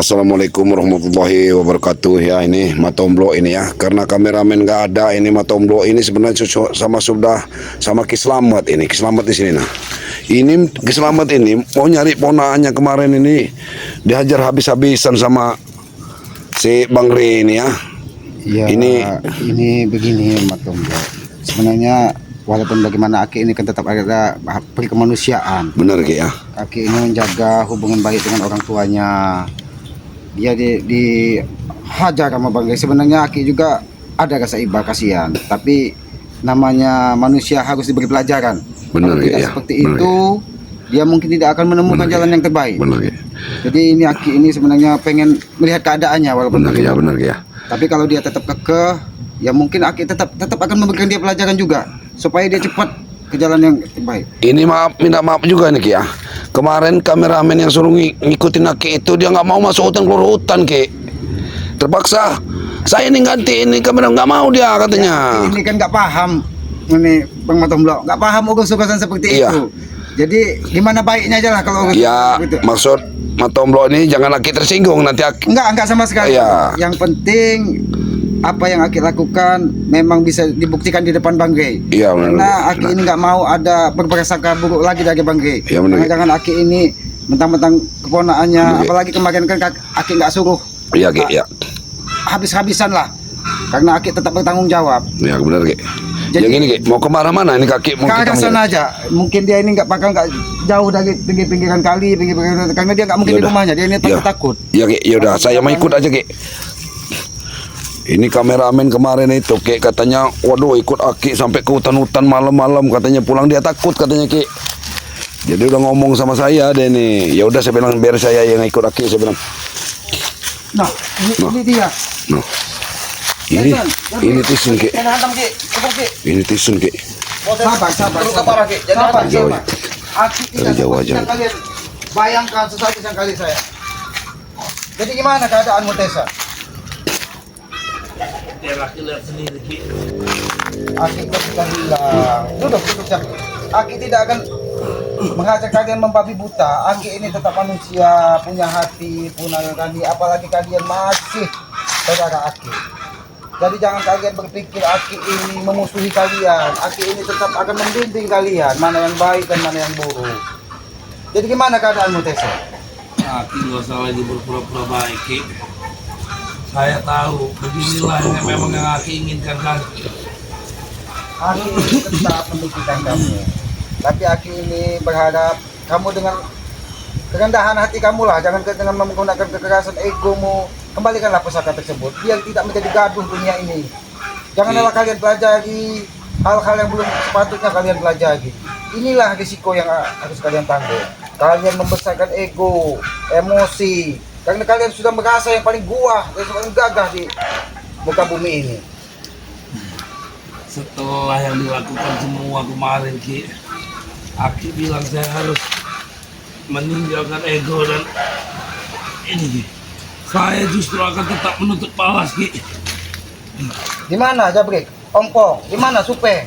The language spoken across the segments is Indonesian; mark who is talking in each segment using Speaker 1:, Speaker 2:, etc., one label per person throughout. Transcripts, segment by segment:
Speaker 1: Assalamualaikum warahmatullahi wabarakatuh. Ya, ini Matomblo ini ya, karena kameramen nggak ada, ini Matomblo ini sebenarnya sama Kislamet ini, Kislamet di sini. Nah, ini Kislamet ini mau nyari ponaannya, kemarin ini dihajar habis-habisan sama si Bang Re ini ya.
Speaker 2: Ya, ini begini Matomblo. Sebenarnya walaupun bagaimana Aki ini kan tetap ada kemanusiaan.
Speaker 1: Benar Ki ya.
Speaker 2: Aki ini menjaga hubungan baik dengan orang tuanya. Dia dihajar sama Bang Ray. Sebenarnya Aki juga ada rasa iba kasihan, tapi namanya manusia harus diberi pelajaran.
Speaker 1: Benar ya.
Speaker 2: Seperti
Speaker 1: benar,
Speaker 2: itu dia mungkin tidak akan menemukan jalan yang terbaik.
Speaker 1: Benar ya.
Speaker 2: Jadi ini Aki ini sebenarnya pengen melihat keadaannya walaupun
Speaker 1: benar ya.
Speaker 2: Tapi kalau dia tetap kekeh, ya mungkin Aki tetap akan memberikan dia pelajaran juga supaya dia cepat ke jalan yang terbaik.
Speaker 1: Ini minta maaf juga nih Ki ya. Kemarin kameramen yang suruh ngikutin Aki itu dia nggak mau masuk hutan, keluar hutan Ki. Terpaksa saya ini ganti ini kamera, nggak mau dia katanya.
Speaker 2: Ya, ini kan nggak paham ini Bang Matomblo, nggak paham urusan seperti itu. Jadi gimana baiknya aja lah kalau
Speaker 1: ya
Speaker 2: gitu.
Speaker 1: Maksud Matomblo ini jangan Aki tersinggung nanti Aki.
Speaker 2: Enggak sama sekali.
Speaker 1: Ya.
Speaker 2: Yang penting apa yang Aki lakukan memang bisa dibuktikan di depan Bang Ray.
Speaker 1: Iya benar.
Speaker 2: Karena Aki ini nggak mau ada berprasangka buruk lagi dari Bang Ray.
Speaker 1: Iya benar.
Speaker 2: Jangan Aki ini mentang-mentang keponaannya, apalagi kemarin kan Aki nggak suruh.
Speaker 1: Iya Ki ya.
Speaker 2: Habis-habisan lah. Karena Aki tetap bertanggung jawab.
Speaker 1: Ya benar Ki.
Speaker 2: Jadi
Speaker 1: yang ini Ki, mau kemana-mana ini kaki mau
Speaker 2: ke arah sana aja. Mungkin dia ini nggak jauh dari pinggir-pinggiran kali, karena dia nggak mungkin di rumahnya. Dia ini takut.
Speaker 1: Ya Ki, yaudah saya mau ikut aja Ki. Ini kameramen kemarin itu Ki katanya, waduh ikut Aki sampai ke hutan-hutan malam-malam katanya, pulang dia takut katanya Ki. Jadi udah ngomong sama saya deh nih. Ya udah saya bilang biar saya yang ikut Aki, saya bilang.
Speaker 2: Nah, ini dia.
Speaker 1: Nah. Ini tisun Ki. Ini tisun Ki.
Speaker 2: Sabar. Aki
Speaker 1: Dari jauh aja.
Speaker 2: kalian bayangkan sesaji kali saya. Jadi gimana keadaanmu Tessa?
Speaker 3: Dia laki lihat sendiri Ki.
Speaker 2: Aki sudah hilang. Duduk jam. Aki tidak akan mengajak kalian membabi buta. Aki ini tetap manusia, punya hati, punya nurani. Apalagi kalian masih saudara Aki. Jadi jangan kalian berpikir Aki ini memusuhi kalian. Aki ini tetap akan membimbing kalian mana yang baik dan mana yang buruk. Jadi gimana keadaanmu Tessa?
Speaker 3: Aki nggak usah lagi berpura-pura baik Ki. Saya tahu beginilah yang memang yang Aki inginkan kan.
Speaker 2: Aki ini tetap mendukung kamu. Tapi Aki ini berharap kamu dengan kerendahan hati kamu lah, jangan dengan menggunakan kekerasan egomu. Kembalikanlah pusaka tersebut biar tidak menjadi gaduh dunia ini. Janganlah kalian pelajari hal-hal yang belum sepatutnya kalian pelajari. Inilah risiko yang harus kalian tanggung. Kalian membesarkan ego, emosi, karena kalian sudah merasa yang paling guah dan paling gagah di muka bumi ini.
Speaker 3: Setelah yang dilakukan semua kemarin Ki, Aki bilang saya harus meninggalkan ego dan ini Ki. Saya justru akan tetap menutup balas Ki.
Speaker 2: Gimana Jabrik? Ompong, gimana Supe?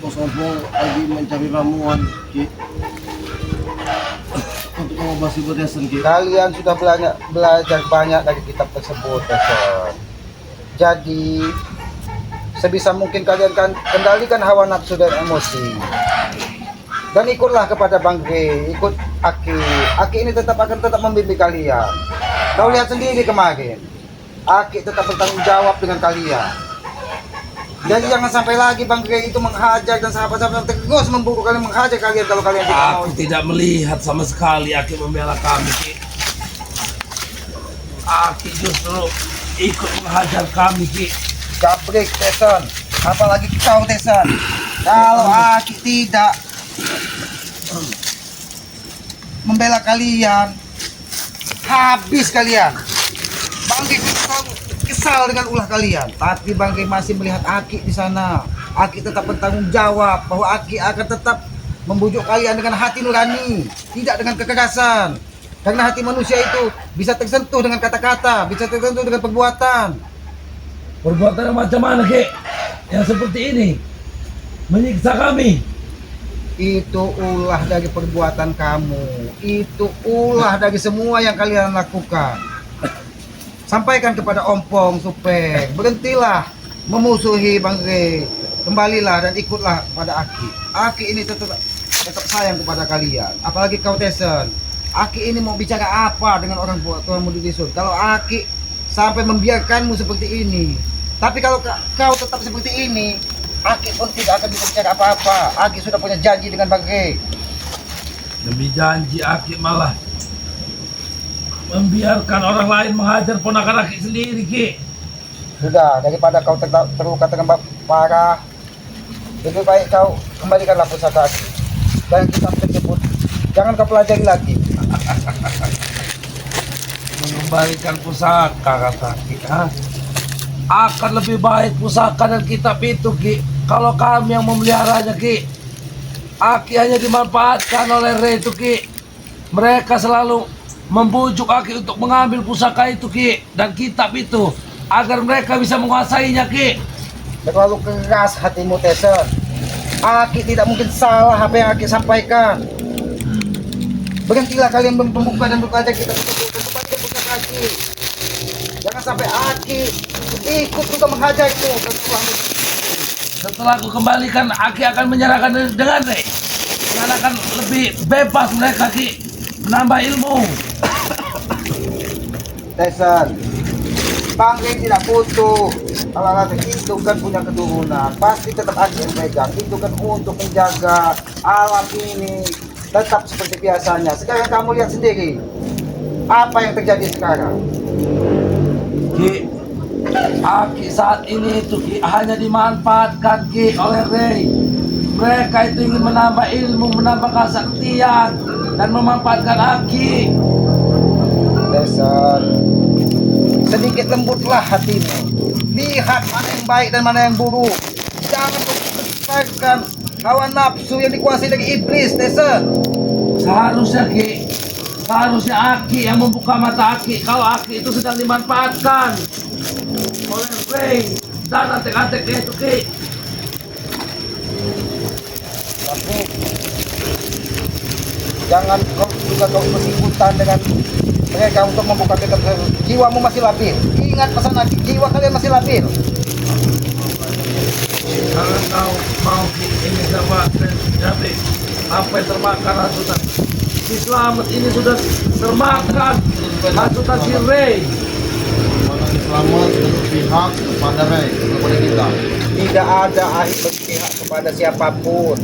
Speaker 4: Bos Ompong lagi mencari ramuan Ki untuk mengobati Bodesan Ki.
Speaker 2: Kalian sudah belajar banyak dari kitab tersebut, Bodesan. Jadi sebisa mungkin kalian kan kendalikan hawa nafsu dan emosi. Dan ikutlah kepada Bang Ray, ikut Aki. Aki ini tetap membimbing kalian. Kau lihat sendiri kemarin, Aki tetap bertanggung jawab dengan kalian. Jadi jangan sampai lagi Bang Ray itu menghajar dan sahabat-sahabat terus memburu kalian, menghajar kalian kalau kalian tidak mau.
Speaker 3: Aku tidak melihat sama sekali Aki membela kami Ki. Aki justru ikut menghajar kami Ki.
Speaker 2: Jabrik, Teson, apalagi kau Teson. Kalau Aki tidak membela kalian, habis kalian. Bang Ray kesal dengan ulah kalian, tapi Bang Ray masih melihat Aki di sana. Aki tetap bertanggung jawab bahwa Aki akan tetap membujuk kalian dengan hati nurani, tidak dengan kekerasan. Karena hati manusia itu bisa tersentuh dengan kata-kata, bisa tersentuh dengan perbuatan.
Speaker 3: Perbuatan macam mana Ki? Yang seperti ini menyiksa kami.
Speaker 2: Itu ulah dari perbuatan kamu. Itu ulah dari semua yang kalian lakukan. Sampaikan kepada Ompong Supeng, berhentilah memusuhi Bang Rey. Kembalilah dan ikutlah pada Aki. Aki ini tetap sayang kepada kalian. Apalagi kau Tesen. Aki ini mau bicara apa dengan orang tuamu di Disun? Kalau Aki sampai membiarkanmu seperti ini. Tapi kalau kau tetap seperti ini, Aki pun tidak akan bisa bicara apa-apa. Aki sudah punya janji dengan Bang Rey.
Speaker 3: Demi janji Aki malah membiarkan orang lain menghajar ponakan Aki sendiri, Ki.
Speaker 2: Sudah, daripada kau terluka dengan parah, lebih baik kau kembalikanlah pusaka Aki. Dan kita tersebut, jangan kau pelajari lagi.
Speaker 3: Mengembalikan pusaka kata Ki, ha? Akan lebih baik pusaka dan kitab itu, Ki, kalau kami yang memeliharanya, Ki. Aki hanya dimanfaatkan oleh Rey itu, Ki. Mereka selalu membujuk Aki untuk mengambil pusaka itu, Ki, dan kitab itu agar mereka bisa menguasainya, Ki.
Speaker 2: Terlalu keras hatimu, Tesen. Aki tidak mungkin salah apa yang Aki sampaikan. Berhentilah kalian membuka dan berbelajar kita kembali pusaka Aki. Jangan sampai Aki ikut juga menghajar itu.
Speaker 3: Setelah aku kembalikan, Aki akan menyerahkan dengan Rey. Dan akan lebih bebas mereka, Ki, menambah ilmu.
Speaker 2: Tesen, Bang Rey tidak butuh alat-alat itu kan punya keturunan. Pasti tetap Aki yang pegang. Itu kan untuk menjaga alam ini tetap seperti biasanya. Sekarang kamu lihat sendiri apa yang terjadi sekarang.
Speaker 3: Ki, Aki saat ini itu, Ki, hanya dimanfaatkan, Ki, oleh Rey. Mereka itu ingin menambah ilmu, menambah kesaktian, dan memanfaatkan Aki.
Speaker 2: Tesen, sedikit lembutlah hatimu. Lihat mana yang baik dan mana yang buruk. Jangan membesarkan hawa nafsu yang dikuasai dari iblis, Tesen.
Speaker 3: Seharusnya, Ki, seharusnya Aki yang membuka mata Aki kalau Aki itu sedang dimanfaatkan oleh Rey dan antek-anteknya itu, Ki.
Speaker 2: Tapi jangan kau juga kau ikut-ikutan dengan mereka untuk membuka kitab tersebut. Jiwamu masih labil. Ingat pesan Aki, jiwa kalian masih labil.
Speaker 3: Karena kau mau, Ki, ini sama jadi apa yang termakan hasutan. Si Slamet ini sudah termakan hasutan si Rey.
Speaker 4: Orang selamat berpihak kepada Rey, kepada kita.
Speaker 2: Tidak ada Aki berpihak kepada siapapun.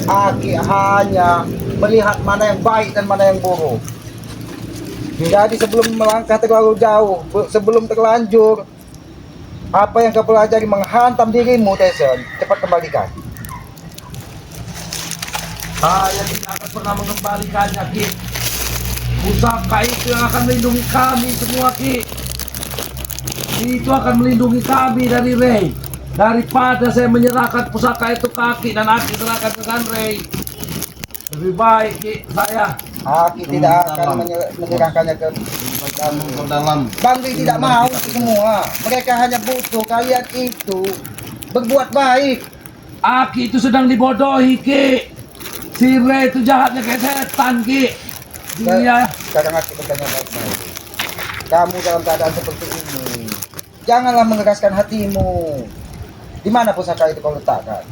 Speaker 2: Aki hanya melihat mana yang baik dan mana yang buruk. Jadi sebelum melangkah terlalu jauh, sebelum terlanjur, apa yang kau pelajari menghantam dirimu, Tesen, cepat kembalikan.
Speaker 3: Saya tidak akan pernah mengembalikannya, Ki. Pusaka itu yang akan melindungi kami semua, Ki. Itu akan melindungi kami dari Rey. Daripada saya menyerahkan pusaka itu ke Aki dan Aki serahkan dengan Rey, lebih baik, Ki, saya.
Speaker 2: Aki tidak akan menyerahkannya ke
Speaker 4: Dalam
Speaker 2: Bang Rey tidak mau itu semua. Mereka hanya butuh kalian itu berbuat baik.
Speaker 3: Aki itu sedang dibodohi, Ki. Si Rey itu jahatnya kayak setan, Ki. Dia
Speaker 2: Sekarang Aki bertanya baik-baik. Kamu dalam keadaan seperti ini, janganlah mengeraskan hatimu. Di mana pusaka itu kau letakkan?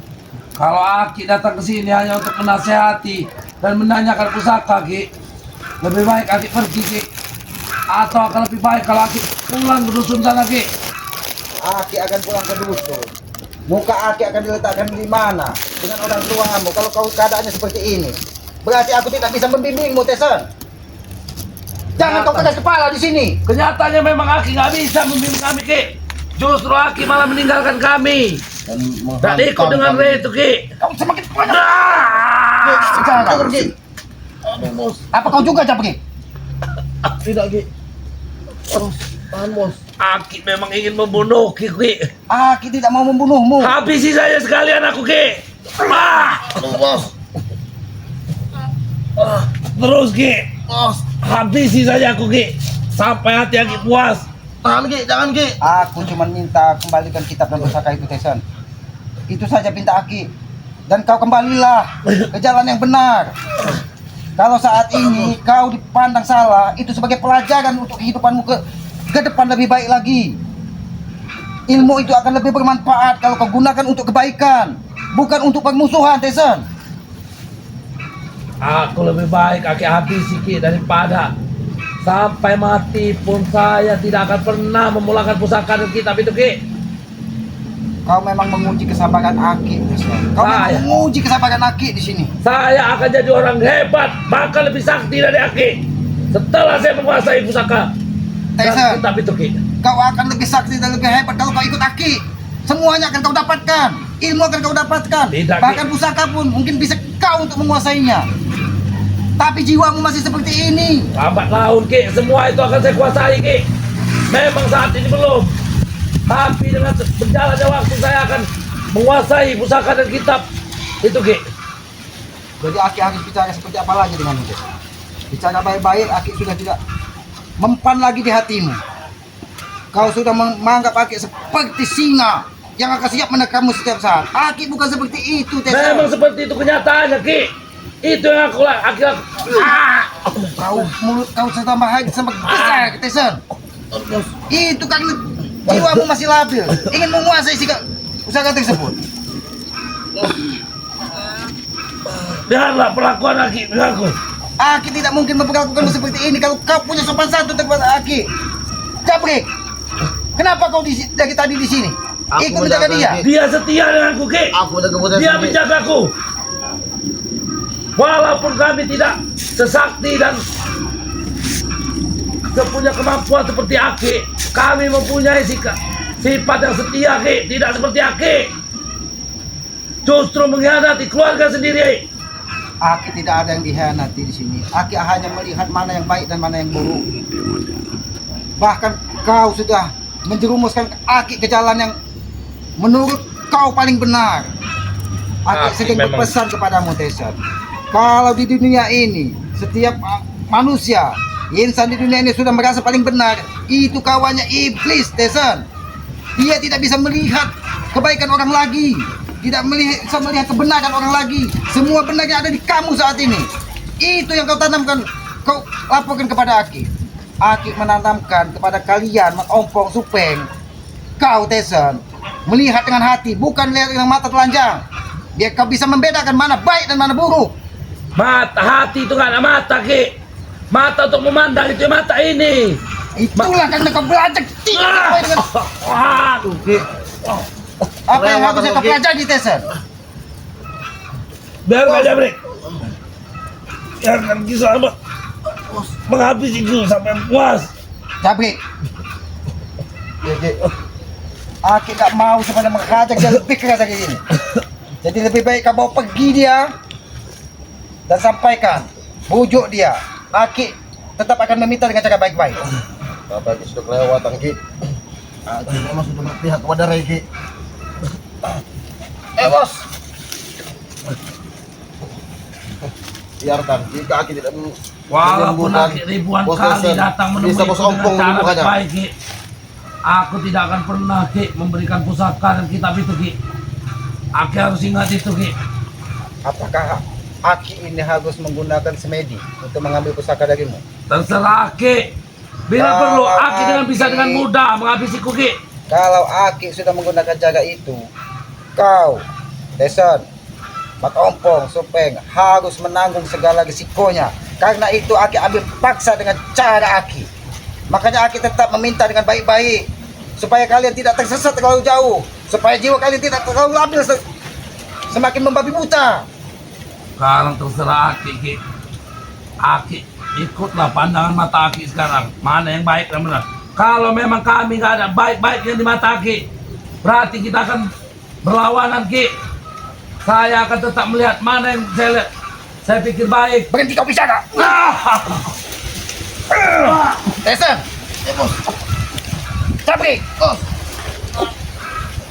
Speaker 3: kalau Aki datang ke sini hanya untuk menasehati dan menanyakan pusaka, Ki, lebih baik Aki pergi, Ki. Atau akan lebih baik kalau Aki pulang ke dusun sana, Ki.
Speaker 2: Aki akan pulang ke dusun. Muka Aki akan diletakkan di mana? Dengan orang tuamu. Kalau kau keadaannya seperti ini, berarti aku tidak bisa membimbingmu, Tesen. Jangan kau keras kepala di sini.
Speaker 3: Kenyataannya memang Aki nggak bisa membimbing kami, Ki. Justru Aki malah meninggalkan kami dan ikut dengan Rey itu, Ki.
Speaker 2: Kau semakin banyak.
Speaker 3: Ah!
Speaker 2: Kau pergi.
Speaker 4: Aduh, bos.
Speaker 2: Apa kau juga jangan pergi?
Speaker 4: Tidak, Ki. Bos, tahan, bos.
Speaker 3: Aki memang ingin membunuh, Ki.
Speaker 2: Aki tidak mau membunuhmu.
Speaker 3: Habisi saja sekalian aku, Ki. Ah!
Speaker 4: Aduh, bos.
Speaker 3: Terus, Ki.
Speaker 4: Bos,
Speaker 3: Habisi saja aku, Ki. Sampai hati Aki puas.
Speaker 4: tahan, Ki. Jangan, Ki.
Speaker 2: Aku cuma minta kembalikan kitab dan pusaka itu, Tesen. Itu saja pinta Aki. dan kau kembalilah ke jalan yang benar. Kalau saat ini kau dipandang salah, itu sebagai pelajaran untuk kehidupanmu ke depan lebih baik lagi. Ilmu itu akan lebih bermanfaat kalau kau gunakan untuk kebaikan, bukan untuk permusuhan, Tyson.
Speaker 3: Aku lebih baik Aki habis sikit daripada sampai mati pun saya tidak akan pernah memulangkan pusaka dan kitab itu, Ki.
Speaker 2: Kau memang menguji kesabaran Aki, Tyson. Kau memang
Speaker 3: Saya.
Speaker 2: menguji kesabaran Aki di sini.
Speaker 3: Saya akan jadi orang hebat, bahkan lebih sakti dari Aki. Setelah saya menguasai pusaka dan
Speaker 2: Tyson,
Speaker 3: kitab itu, Ki.
Speaker 2: kau akan lebih sakti dan lebih hebat kalau kau ikut Aki. Semuanya akan kau dapatkan. Ilmu akan kau dapatkan.
Speaker 3: Tidak, Ki.
Speaker 2: Bahkan pusaka pun mungkin bisa kau untuk menguasainya. Tapi jiwamu masih seperti ini.
Speaker 3: Lambat laun, Ki. Semua itu akan saya kuasai, Ki. Memang saat ini belum. Tapi dengan berjalannya waktu saya akan menguasai pusaka dan kitab itu, Ki.
Speaker 2: Jadi Aki harus bicara seperti apa lagi dengan itu? Bicara baik-baik, Aki sudah tidak mempan lagi di hatimu. Kau sudah menganggap Aki seperti singa yang akan siap menekanmu setiap saat. Aki bukan seperti itu,
Speaker 3: Memang
Speaker 2: Tyson.
Speaker 3: seperti itu kenyataannya, Ki. Itu yang aku lakukan.
Speaker 2: Kau mulut kau tambah besar, Tyson. Itu karena jiwamu masih labil, ingin menguasai usaha tersebut.
Speaker 3: Lihatlah perlakuan Aki denganku.
Speaker 2: Aki tidak mungkin memperlakukanmu seperti ini kalau kau punya sopan santun kepada Aki. Jabrik, kenapa kau dari tadi di sini?
Speaker 4: Aku
Speaker 2: Ikut menjaga
Speaker 4: menjaga
Speaker 2: dia.
Speaker 4: Ki.
Speaker 3: Dia setia denganku, Ki.
Speaker 4: Aku udah kemudian
Speaker 3: Dia menjagaku. Walaupun kami tidak sesakti dan punya kemampuan seperti Aki, kami mempunyai sifat yang setia, Ki. Tidak seperti Aki. Justru mengkhianati keluarga sendiri.
Speaker 2: Aki tidak ada yang dikhianati di sini. Aki hanya melihat mana yang baik dan mana yang buruk. Bahkan kau sudah menjerumuskan Aki ke jalan yang menurut kau paling benar. Aki
Speaker 3: Aki
Speaker 2: sedang
Speaker 3: memang-
Speaker 2: berpesan kepadamu, Tyson. Kalau di dunia ini setiap manusia, insan di dunia ini sudah merasa paling benar, itu kawannya iblis, Tyson. Dia tidak bisa melihat kebaikan orang lagi, tidak bisa melihat kebenaran orang lagi. Semua benar yang ada di kamu saat ini. Itu yang kau tanamkan, kau laporkan kepada Aki. Aki menanamkan kepada kalian, Mak Ompong, Supeng, kau, Tyson, melihat dengan hati, bukan lihat dengan mata telanjang. Biar kau bisa membedakan mana baik dan mana buruk.
Speaker 3: Mata hati itu nggak ada mata, Ki. Mata untuk memandang itu mata ini.
Speaker 2: Itulah karena kau belajar tidak sesuai dengan
Speaker 3: Aduh, Ki.
Speaker 2: apa yang
Speaker 4: Lewat
Speaker 2: harusnya
Speaker 4: aku,
Speaker 2: kau
Speaker 4: Ki.
Speaker 2: pelajari, Tyson.
Speaker 3: Biarkan dia break. Biarkan kisah apa menghabisiku sampai puas.
Speaker 2: Jabrik. Aki tak mau sebenarnya mengajak dia lebih keras lagi ini. Jadi lebih baik kau bawa pergi dia dan sampaikan, bujuk dia. Aki tetap akan meminta dengan cara baik-baik.
Speaker 4: Bapak Ki sudah kelewatan Ki. Aku memang sudah berpihak kepada Reki.
Speaker 2: Bos.
Speaker 4: Biarkan jika Aki tidak
Speaker 3: Walaupun
Speaker 4: menyembuhkan
Speaker 3: Aki ribuan
Speaker 4: Bos
Speaker 3: kali
Speaker 4: Tyson,
Speaker 3: datang menemui
Speaker 4: bisa Bos Ompong
Speaker 3: cara
Speaker 4: menyembuhkannya.
Speaker 3: baik, Ki. Aku tidak akan pernah, Ki, memberikan pusaka dan kitab itu, Ki. Aki harus ingat itu, Ki.
Speaker 2: Apakah Aki ini harus menggunakan semedi untuk mengambil pusaka darimu?
Speaker 3: Terserah, Ki. Bila
Speaker 2: Kalau
Speaker 3: perlu, Aki dengan bisa
Speaker 2: Aki-
Speaker 3: dengan mudah menghabisiku, Ki.
Speaker 2: Kalau Aki sudah menggunakan cara itu, kau, Tyson, Mak Ompong, Supeng harus menanggung segala risikonya. Karena itu Aki ambil paksa dengan cara Aki. Makanya Aki tetap meminta dengan baik-baik supaya kalian tidak tersesat terlalu jauh, supaya jiwa kalian tidak terlalu labil semakin membabi buta.
Speaker 3: Sekarang terserah Aki, Ki. Aki, ikutlah pandangan mata Aki sekarang. Mana yang baik dan benar. Kalau memang kami nggak ada baik-baiknya di mata Aki, berarti kita akan berlawanan, Ki. Saya akan tetap melihat mana yang saya lihat. Saya pikir baik.
Speaker 2: Berhenti kau bicara. Tyson, Jabrik,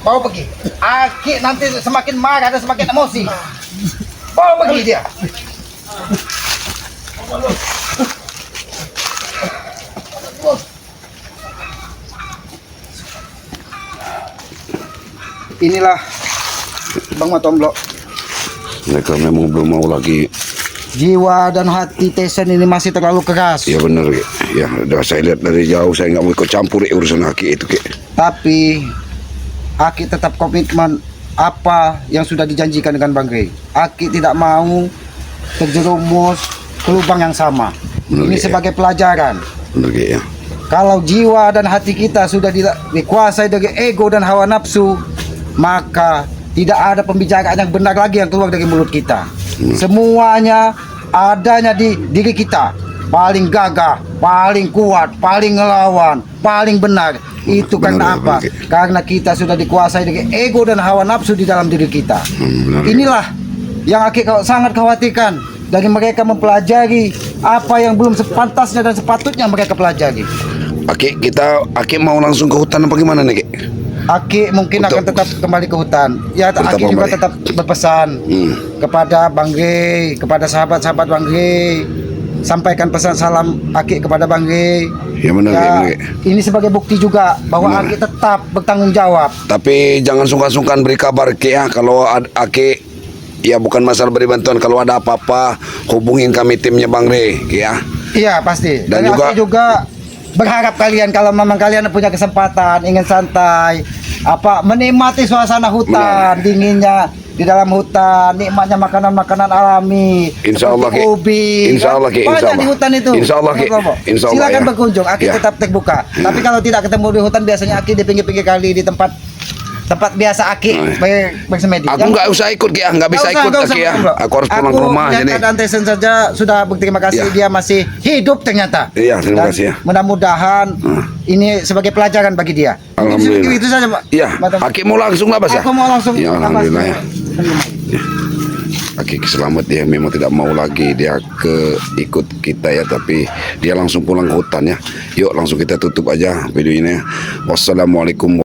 Speaker 2: bawa pergi. Aki nanti semakin marah dan semakin emosi. Bawa pergi dia. Inilah Bang Matomblo,
Speaker 1: Mereka memang belum mau lagi.
Speaker 2: Jiwa dan hati Tesen ini masih terlalu keras.
Speaker 1: Ya benar Ki. Ya udah saya lihat dari jauh, saya nggak mau ikut campur urusan Aki itu Ki.
Speaker 2: Tapi Aki tetap komitmen apa yang sudah dijanjikan dengan Bang Rey. Aki tidak mau terjerumus ke lubang yang sama.
Speaker 1: Benar,
Speaker 2: Ini
Speaker 1: Ki,
Speaker 2: sebagai pelajaran.
Speaker 1: Benar Ki ya.
Speaker 2: Kalau jiwa dan hati kita sudah dikuasai dari ego dan hawa nafsu, maka tidak ada pembicaraan yang benar lagi yang keluar dari mulut kita. Semuanya adanya di diri kita. Paling gagah, paling kuat, paling ngelawan, paling benar. Itu karena
Speaker 1: Benar,
Speaker 2: apa?
Speaker 1: benar, Ki.
Speaker 2: Karena kita sudah dikuasai dari ego dan hawa nafsu di dalam diri kita.
Speaker 1: Benar, Ki.
Speaker 2: Inilah yang Aki sangat khawatirkan dari mereka mempelajari apa yang belum sepantasnya dan sepatutnya mereka pelajari.
Speaker 1: Aki mau langsung ke hutan apa gimana nih Ki?
Speaker 2: Aki mungkin
Speaker 1: Untuk-
Speaker 2: akan tetap kembali ke hutan. Ya,
Speaker 1: Tetap
Speaker 2: Aki juga
Speaker 1: kembali.
Speaker 2: tetap berpesan kepada Bang Rey, kepada sahabat-sahabat Bang Rey. Sampaikan pesan salam Aki kepada Bang Rey.
Speaker 1: Ya benar Ki,
Speaker 2: Ya,
Speaker 1: benar, Ki.
Speaker 2: ini sebagai bukti juga bahwa
Speaker 1: Benar.
Speaker 2: Aki tetap bertanggung jawab.
Speaker 1: Tapi jangan sungkan-sungkan beri kabar Ki ya kalau Aki. Ya bukan masalah beri bantuan, kalau ada apa-apa hubungin kami timnya Bang Rey Ki ya.
Speaker 2: Iya pasti.
Speaker 1: Dan
Speaker 2: Dan
Speaker 1: juga-
Speaker 2: Aki juga berharap kalian kalau memang kalian punya kesempatan ingin santai, menikmati suasana hutan, dinginnya di dalam hutan, nikmatnya makanan-makanan alami.
Speaker 1: Insya Allah,
Speaker 2: seperti
Speaker 1: Ki.
Speaker 2: ubi.
Speaker 1: Insya Allah, Ki.
Speaker 2: Banyak
Speaker 1: Insya
Speaker 2: di
Speaker 1: Allah.
Speaker 2: hutan itu.
Speaker 1: Insya Allah, Ki. Insya Allah,
Speaker 2: Silakan
Speaker 1: ya.
Speaker 2: berkunjung. Aki
Speaker 1: Ya.
Speaker 2: tetap terbuka. Tapi kalau tidak ketemu di hutan, biasanya Aki di pinggir-pinggir kali di tempat biasa Aki bersemedi.
Speaker 1: Aku nggak usah ikut Ki ya, nggak bisa ikut Ki ya. Aku harus pulang ke rumah
Speaker 2: melihat
Speaker 1: jadi.
Speaker 2: keadaan Tesen saja sudah berterima kasih
Speaker 1: Ya.
Speaker 2: dia masih hidup ternyata.
Speaker 1: Iya, terima
Speaker 2: Dan
Speaker 1: kasih ya.
Speaker 2: mudah-mudahan ini sebagai pelajaran bagi dia.
Speaker 1: Alhamdulillah.
Speaker 2: Itu saja, Pak.
Speaker 1: Iya,
Speaker 2: Madam.
Speaker 1: Aki mau langsung lah Bas ya.
Speaker 2: Aku mau langsung
Speaker 1: Ya alhamdulillah ya.
Speaker 2: Terima.
Speaker 1: Aki selamat, dia memang tidak mau lagi dia ikut kita ya, tapi dia langsung pulang ke hutan ya. Yuk langsung kita tutup aja video ini ya. Wassalamualaikum